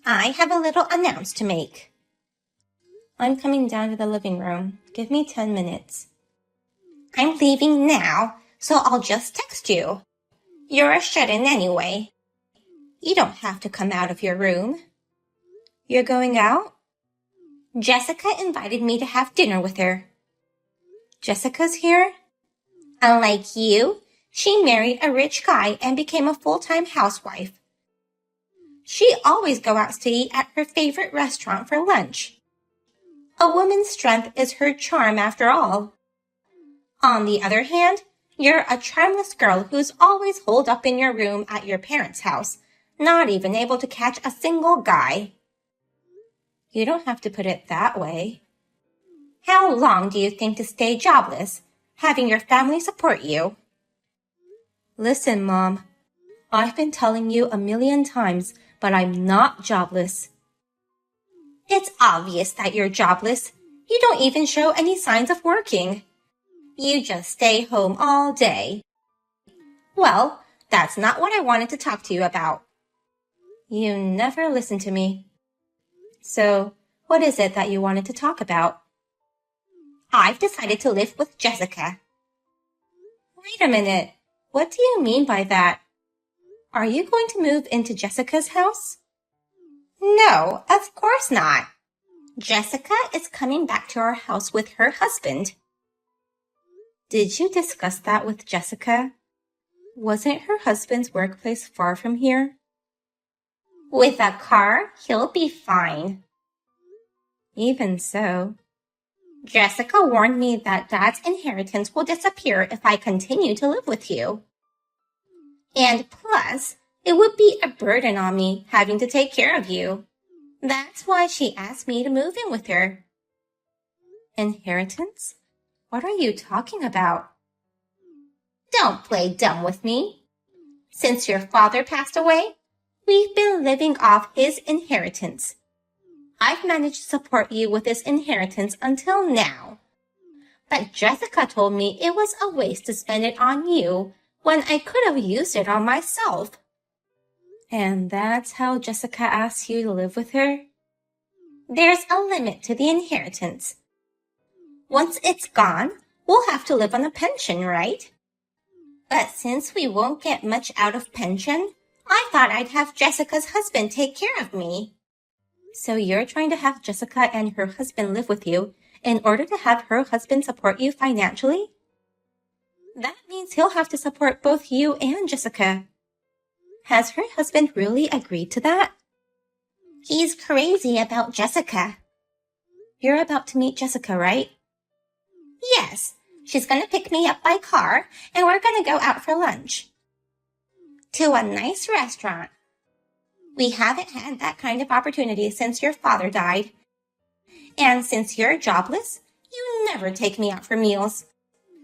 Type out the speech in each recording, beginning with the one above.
I have a little announce to make. I'm coming down to the living room. Give me 10 minutes. I'm leaving now, so I'll just text you. You're a shut-in anyway. You don't have to come out of your room. You're going out? Jessica invited me to have dinner with her. Jessica's here? Unlike you, she married a rich guy and became a full-time housewife. She always goes out to eat at her favorite restaurant for lunch. A woman's strength is her charm after all. On the other hand, you're a charmless girl who's always holed up in your room at your parents' house, not even able to catch a single guy. You don't have to put it that way. How long do you think to stay jobless, having your family support you? Listen, Mom. I've been telling you a million times, but I'm not jobless. It's obvious that you're jobless. You don't even show any signs of working. You just stay home all day. Well, that's not what I wanted to talk to you about. You never listen to me. So, what is it that you wanted to talk about? I've decided to live with Jessica. Wait a minute. What do you mean by that? Are you going to move into Jessica's house? No, of course not. Jessica is coming back to our house with her husband. Did you discuss that with Jessica? Wasn't her husband's workplace far from here? With a car, he'll be fine. Even so. Jessica warned me that Dad's inheritance will disappear if I continue to live with you. And plus, it would be a burden on me having to take care of you. That's why she asked me to move in with her. Inheritance? What are you talking about? Don't play dumb with me. Since your father passed away, we've been living off his inheritance. I've managed to support you with this inheritance until now. But Jessica told me it was a waste to spend it on you when I could have used it on myself. And that's how Jessica asked you to live with her? There's a limit to the inheritance. Once it's gone, we'll have to live on a pension, right? But since we won't get much out of pension, I thought I'd have Jessica's husband take care of me. So you're trying to have Jessica and her husband live with you in order to have her husband support you financially? That means he'll have to support both you and Jessica. Has her husband really agreed to that? He's crazy about Jessica. You're about to meet Jessica, right? Yes, she's going to pick me up by car, and we're going to go out for lunch. To a nice restaurant. We haven't had that kind of opportunity since your father died. And since you're jobless, you never take me out for meals.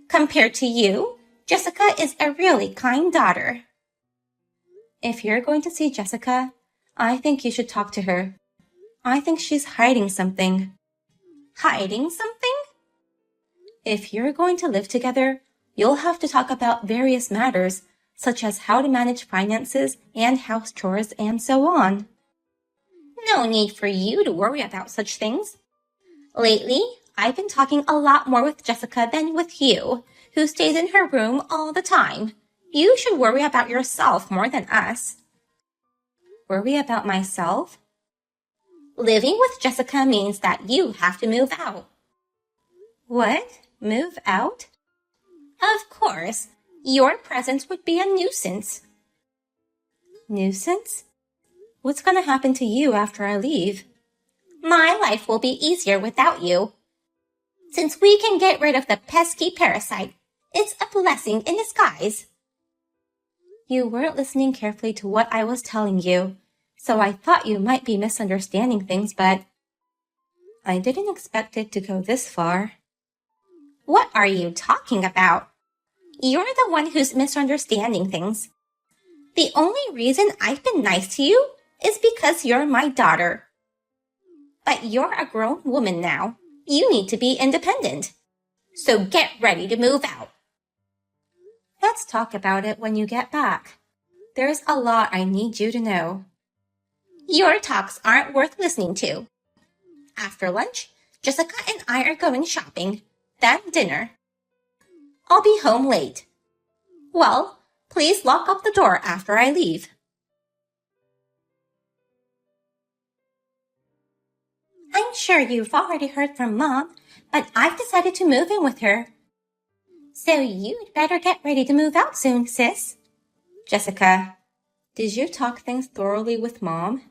Compared to you, Jessica is a really kind daughter. If you're going to see Jessica, I think you should talk to her. I think she's hiding something. Hiding something? If you're going to live together, you'll have to talk about various matters, such as how to manage finances and house chores and so on. No need for you to worry about such things. Lately, I've been talking a lot more with Jessica than with you, who stays in her room all the time. You should worry about yourself more than us. Worry about myself? Living with Jessica means that you have to move out. What? Move out? Of course. Your presence would be a nuisance. Nuisance? What's going to happen to you after I leave? My life will be easier without you. Since we can get rid of the pesky parasite, it's a blessing in disguise. You weren't listening carefully to what I was telling you, so I thought you might be misunderstanding things, but I didn't expect it to go this far. What are you talking about? You're the one who's misunderstanding things. The only reason I've been nice to you is because you're my daughter. But you're a grown woman now. You need to be independent. So get ready to move out. Let's talk about it when you get back. There's a lot I need you to know. Your talks aren't worth listening to. After lunch, Jessica and I are going shopping, then dinner. I'll be home late. Well, please lock up the door after I leave. I'm sure you've already heard from Mom, but I've decided to move in with her. So you'd better get ready to move out soon, sis. Jessica, did you talk things thoroughly with Mom?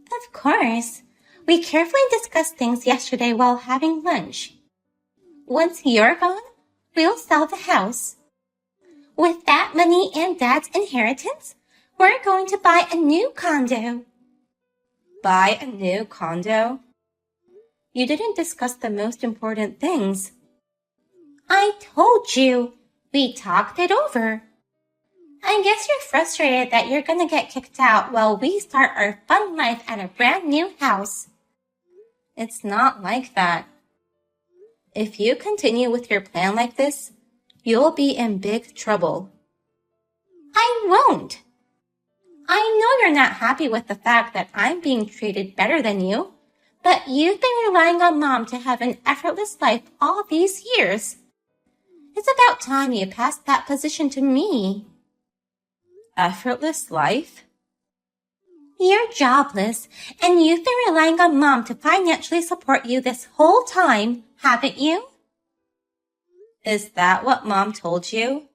Of course. We carefully discussed things yesterday while having lunch. Once you're gone, we'll sell the house. With that money and Dad's inheritance, we're going to buy a new condo. Buy a new condo? You didn't discuss the most important things. I told you. We talked it over. I guess you're frustrated that you're gonna get kicked out while we start our fun life at a brand new house. It's not like that. If you continue with your plan like this, you'll be in big trouble. I won't. I know you're not happy with the fact that I'm being treated better than you, but you've been relying on Mom to have an effortless life all these years. It's about time you passed that position to me. Effortless life? You're jobless, and you've been relying on Mom to financially support you this whole time, haven't you? Is that what Mom told you?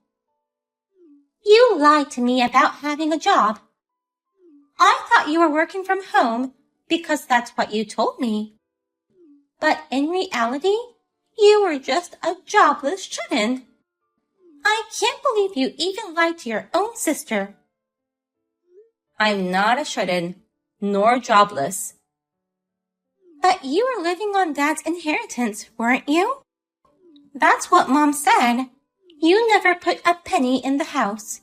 You lied to me about having a job. I thought you were working from home because that's what you told me. But in reality, you were just a jobless shut-in. I can't believe you even lied to your own sister. I'm not a shut-in, nor jobless. But you were living on Dad's inheritance, weren't you? That's what Mom said. You never put a penny in the house.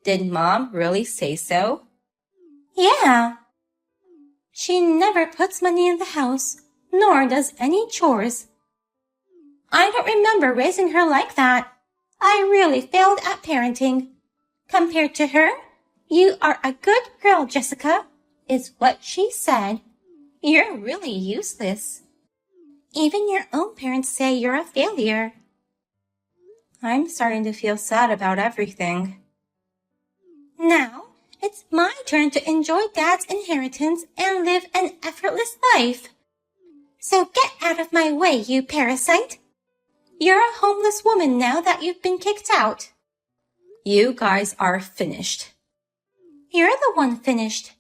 Did Mom really say so? Yeah. She never puts money in the house, nor does any chores. I don't remember raising her like that. I really failed at parenting. Compared to her, you are a good girl, Jessica, is what she said. You're really useless. Even your own parents say you're a failure. I'm starting to feel sad about everything. Now, it's my turn to enjoy Dad's inheritance and live an effortless life. So get out of my way, you parasite. You're a homeless woman now that you've been kicked out. You guys are finished. You're the one finished.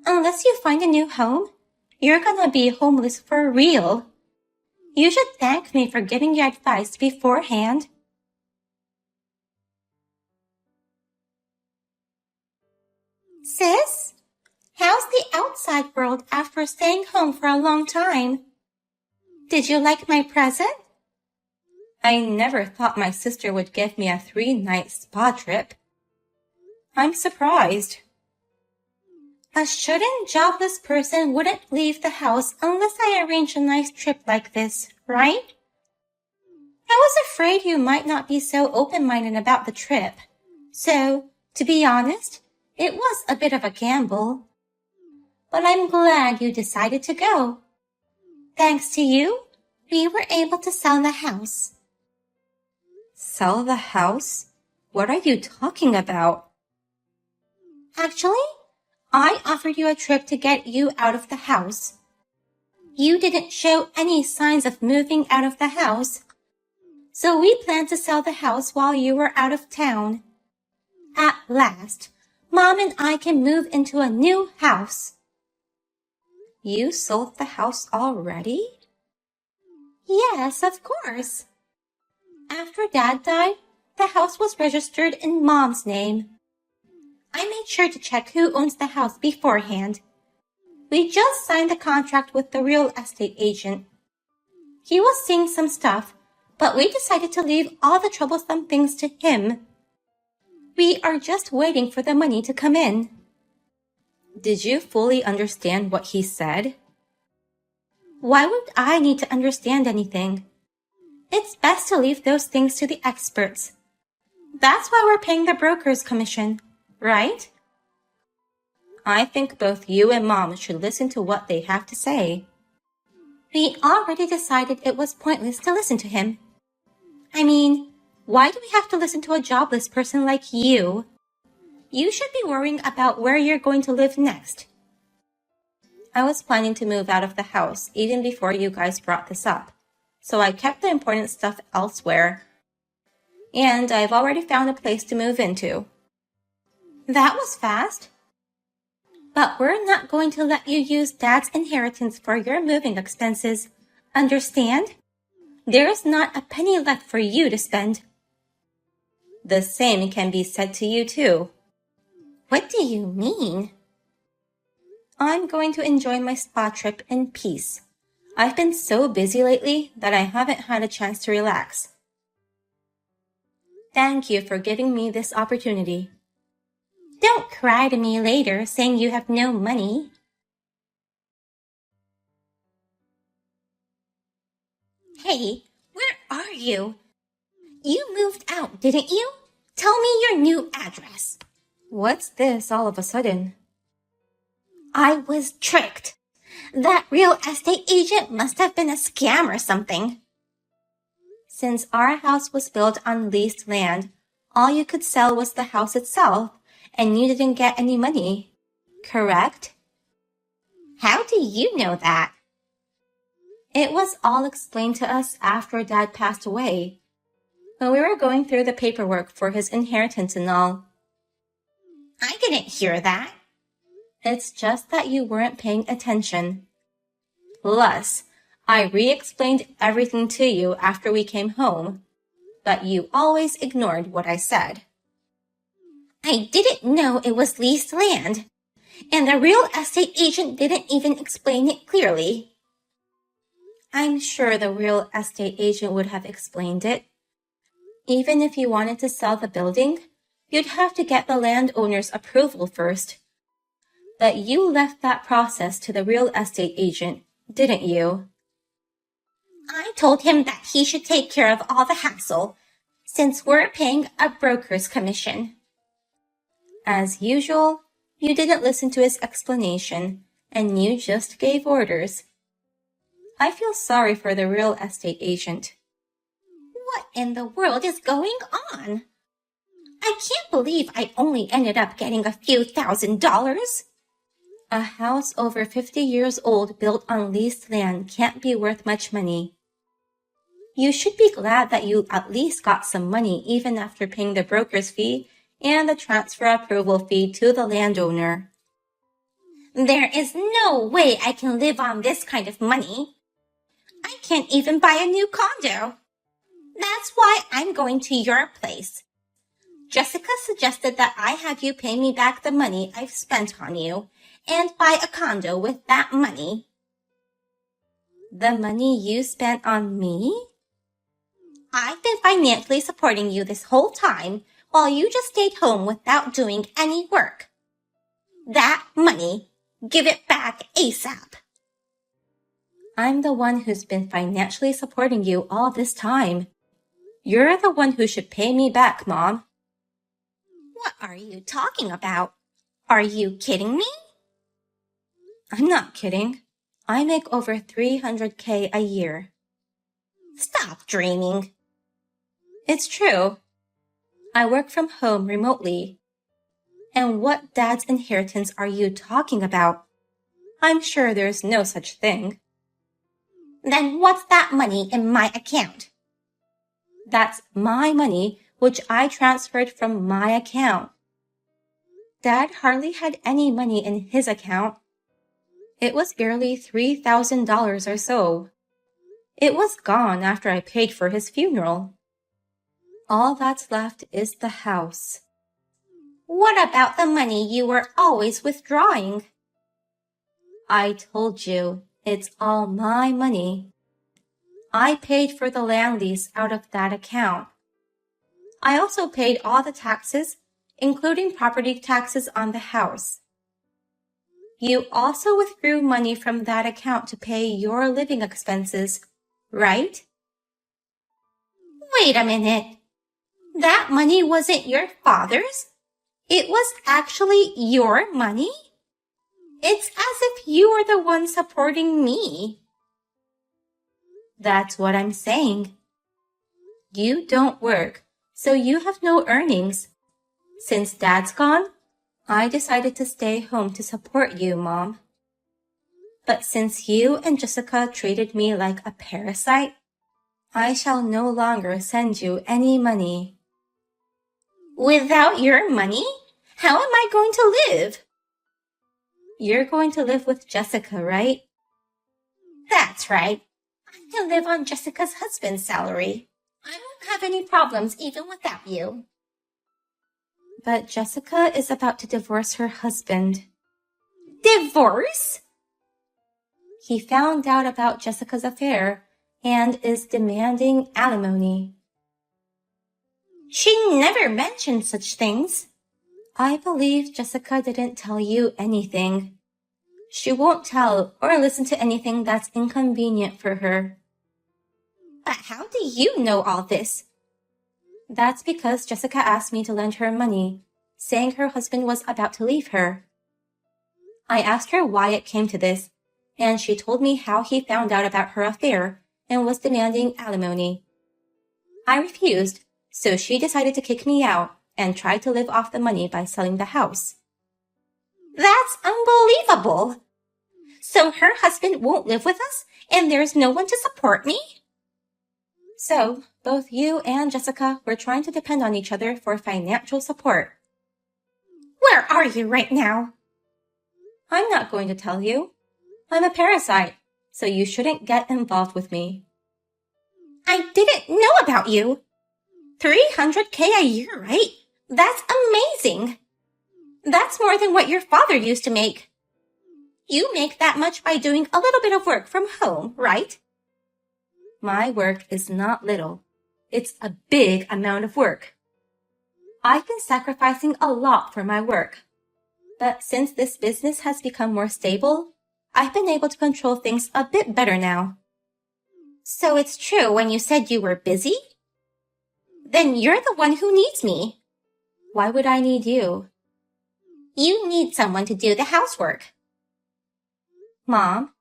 Unless you find a new home, you're gonna be homeless for real. You should thank me for giving you advice beforehand. Sis, how's the outside world after staying home for a long time? Did you like my present? I never thought my sister would give me a 3-night spa trip. I'm surprised. A shouldn't jobless person wouldn't leave the house unless I arranged a nice trip like this, right? I was afraid you might not be so open-minded about the trip. So, to be honest, it was a bit of a gamble. But I'm glad you decided to go. Thanks to you, we were able to sell the house. Sell the house? What are you talking about? Actually, I offered you a trip to get you out of the house. You didn't show any signs of moving out of the house. So we planned to sell the house while you were out of town. At last, Mom and I can move into a new house. You sold the house already? Yes, of course. After Dad died, the house was registered in Mom's name. I made sure to check who owns the house beforehand. We just signed the contract with the real estate agent. He was seeing some stuff, but we decided to leave all the troublesome things to him. We are just waiting for the money to come in. Did you fully understand what he said? Why would I need to understand anything? It's best to leave those things to the experts. That's why we're paying the broker's commission, right? I think both you and Mom should listen to what they have to say. We already decided it was pointless to listen to him. I mean, why do we have to listen to a jobless person like you? You should be worrying about where you're going to live next. I was planning to move out of the house even before you guys brought this up, so I kept the important stuff elsewhere. And I've already found a place to move into. That was fast. But we're not going to let you use Dad's inheritance for your moving expenses. Understand? There's not a penny left for you to spend. The same can be said to you too. What do you mean? I'm going to enjoy my spa trip in peace. I've been so busy lately that I haven't had a chance to relax. Thank you for giving me this opportunity. Don't cry to me later saying you have no money. Hey, where are you? You moved out, didn't you? Tell me your new address. What's this all of a sudden? I was tricked. That real estate agent must have been a scam or something. Since our house was built on leased land, all you could sell was the house itself, and you didn't get any money, correct? How do you know that? It was all explained to us after Dad passed away, when we were going through the paperwork for his inheritance and all. I didn't hear that. It's just that you weren't paying attention. Plus, I re-explained everything to you after we came home, but you always ignored what I said. I didn't know it was leased land, and the real estate agent didn't even explain it clearly. I'm sure the real estate agent would have explained it. Even if you wanted to sell the building, you'd have to get the landowner's approval first. But you left that process to the real estate agent, didn't you? I told him that he should take care of all the hassle, since we're paying a broker's commission. As usual, you didn't listen to his explanation, and you just gave orders. I feel sorry for the real estate agent. What in the world is going on? I can't believe I only ended up getting a few $1,000s. A house over 50 years old built on leased land can't be worth much money. You should be glad that you at least got some money even after paying the broker's fee and the transfer approval fee to the landowner. There is no way I can live on this kind of money. I can't even buy a new condo. That's why I'm going to your place. Jessica suggested that I have you pay me back the money I've spent on you and buy a condo with that money. The money you spent on me? I've been financially supporting you this whole time while you just stayed home without doing any work. That money, give it back ASAP. I'm the one who's been financially supporting you all this time. You're the one who should pay me back, Mom. What are you talking about? Are you kidding me? I'm not kidding. I make over $300K a year. Stop dreaming. It's true. I work from home remotely. And what Dad's inheritance are you talking about? I'm sure there's no such thing. Then what's that money in my account? That's my money, which I transferred from my account. Dad hardly had any money in his account. It was barely $3,000 or so. It was gone after I paid for his funeral. All that's left is the house. What about the money you were always withdrawing? I told you, it's all my money. I paid for the land lease out of that account. I also paid all the taxes, including property taxes on the house. You also withdrew money from that account to pay your living expenses, right? Wait a minute. That money wasn't your father's? It was actually your money? It's as if you are the one supporting me. That's what I'm saying. You don't work, so you have no earnings. Since Dad's gone, I decided to stay home to support you, Mom. But since you and Jessica treated me like a parasite, I shall no longer send you any money. Without your money, how am I going to live? You're going to live with Jessica, right? That's right. I can live on Jessica's husband's salary. I won't have any problems even without you. But Jessica is about to divorce her husband. Divorce? He found out about Jessica's affair and is demanding alimony. She never mentioned such things. I believe Jessica didn't tell you anything. She won't tell or listen to anything that's inconvenient for her. But how do you know all this? That's because Jessica asked me to lend her money, saying her husband was about to leave her. I asked her why it came to this, and she told me how he found out about her affair and was demanding alimony. I refused, so she decided to kick me out and tried to live off the money by selling the house. That's unbelievable! So her husband won't live with us and there's no one to support me? So, both you and Jessica were trying to depend on each other for financial support. Where are you right now? I'm not going to tell you. I'm a parasite, so you shouldn't get involved with me. I didn't know about you. $300K a year, right? That's amazing. That's more than what your father used to make. You make that much by doing a little bit of work from home, right? My work is not little. It's a big amount of work. I've been sacrificing a lot for my work. But since this business has become more stable, I've been able to control things a bit better now. So it's true when you said you were busy? Then you're the one who needs me. Why would I need you? You need someone to do the housework. Mom,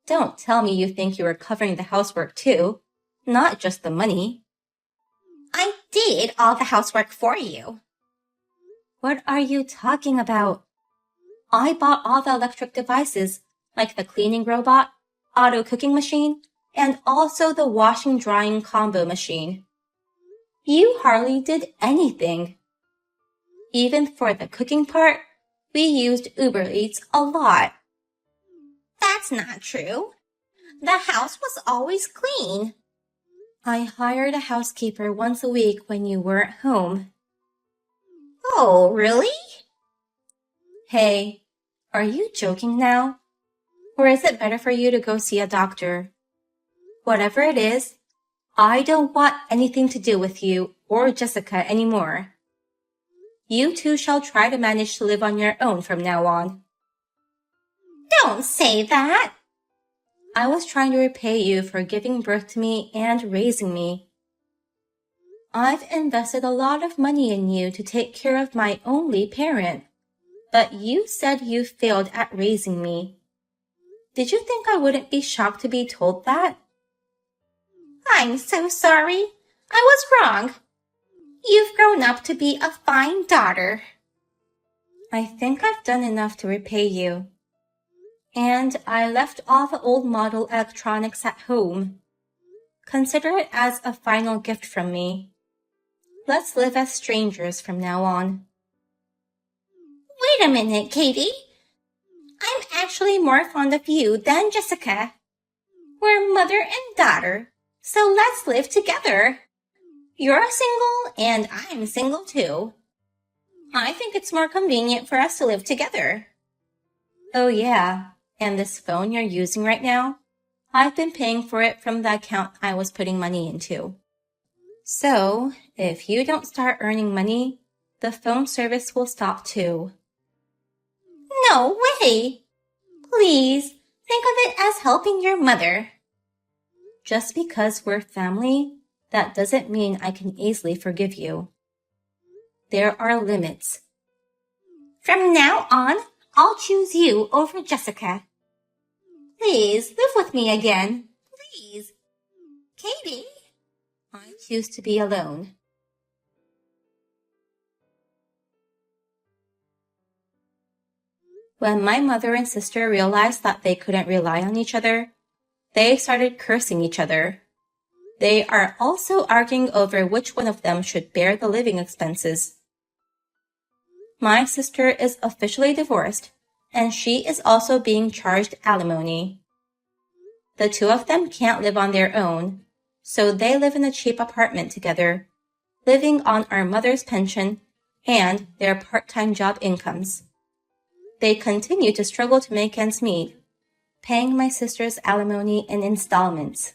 don't tell me you think you are covering the housework too, not just the money. I did all the housework for you. What are you talking about? I bought all the electric devices, like the cleaning robot, auto cooking machine, and also the washing drying combo machine. You hardly did anything. Even for the cooking part, we used Uber Eats a lot. That's not true. The house was always clean. I hired a housekeeper once a week when you weren't home. Oh, really? Hey, are you joking now? Or is it better for you to go see a doctor? Whatever it is, I don't want anything to do with you or Jessica anymore. You two shall try to manage to live on your own from now on. Don't say that. I was trying to repay you for giving birth to me and raising me. I've invested a lot of money in you to take care of my only parent, but you said you failed at raising me. Did you think I wouldn't be shocked to be told that? I'm so sorry. I was wrong. You've grown up to be a fine daughter. I think I've done enough to repay you. And I left all the old model electronics at home. Consider it as a final gift from me. Let's live as strangers from now on. Wait a minute, Katie. I'm actually more fond of you than Jessica. We're mother and daughter, so let's live together. You're single and I'm single too. I think it's more convenient for us to live together. Oh yeah, and this phone you're using right now? I've been paying for it from the account I was putting money into. So, if you don't start earning money, the phone service will stop too. No way! Please, think of it as helping your mother. Just because we're family, that doesn't mean I can easily forgive you. There are limits. From now on, I'll choose you over Jessica. Please live with me again. Please. Katie. I choose to be alone. When my mother and sister realized that they couldn't rely on each other, they started cursing each other. They are also arguing over which one of them should bear the living expenses. My sister is officially divorced, and she is also being charged alimony. The two of them can't live on their own, so they live in a cheap apartment together, living on our mother's pension and their part-time job incomes. They continue to struggle to make ends meet, paying my sister's alimony in installments.